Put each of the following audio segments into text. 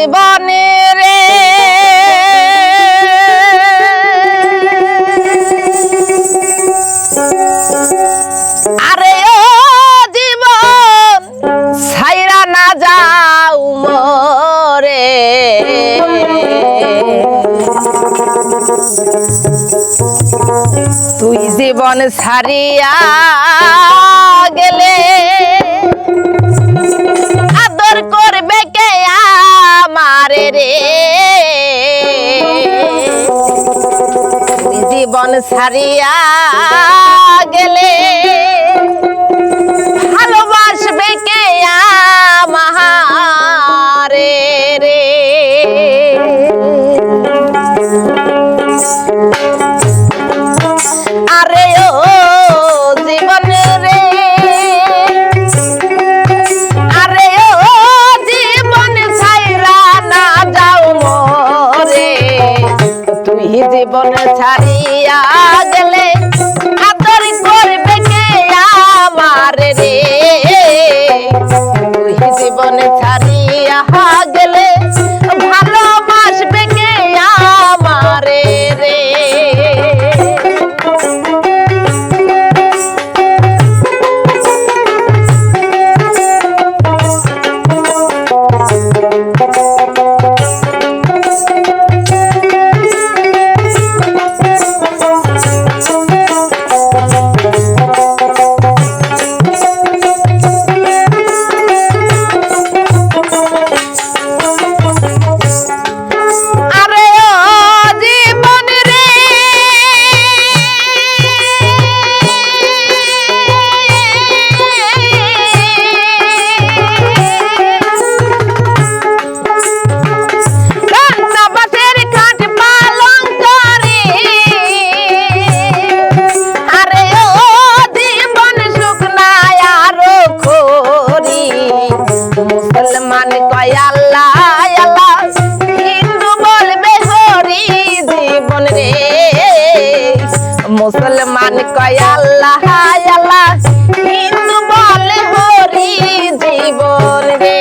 জীবনে রে আরে ও জীবন ছাইরা না যাও মরে তুই জীবন ছাড়িয়া গেলে আদর করবে কে আমারে রে তুই জীবন ছাড়িয়া গেলে ভালোবাসবে কে আমারে রে আরে ও জীবন রে আরে ও জীবন ছাইরা না যাও মরে তুই জীবন ছাড়িয়া গেলে আদর করবে কে আমারে রে তুই জীবন ছাড়িয়া গেলে ভালোবাসবে কে আমারে রে মুসলমান কয় আল্লাহ আল্লাহ হিন্দু বলবে হরি জীবন রে মুসলমান কয় আল্লাহ আল্লাহ হিন্দু বলে হরি জীবন রে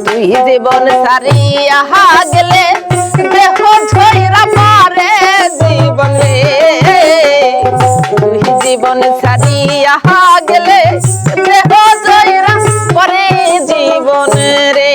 তুই জীবন ছাড়িয়া গেলে দেহ ছইরা পারে জীবন রে তুই জীবন ছাড়িয়া গেলে দেহ ছইরা পারে জীবন রে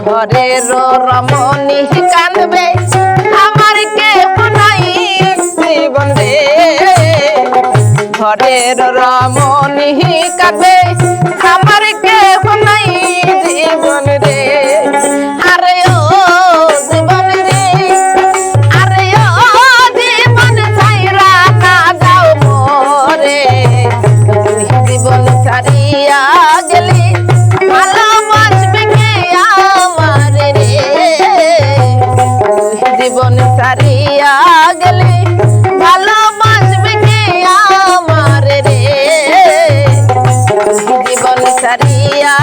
ঘরের রমণী কাঁদবে আমার কেহ নাই জীবন রে ঘরের রমণী কাঁদবে আমার কেহ নাই জীবন রে আরে ও জীবন রে আরে ও জীবন ছাইরা না যাও মরে জীবন ছাড়িয়া গেলি ভালোবাসবে কে আমারে রে জীবন ছাড়িয়া গেলি ভালোবাসবে কে আমারে রে জীবন সারিয়া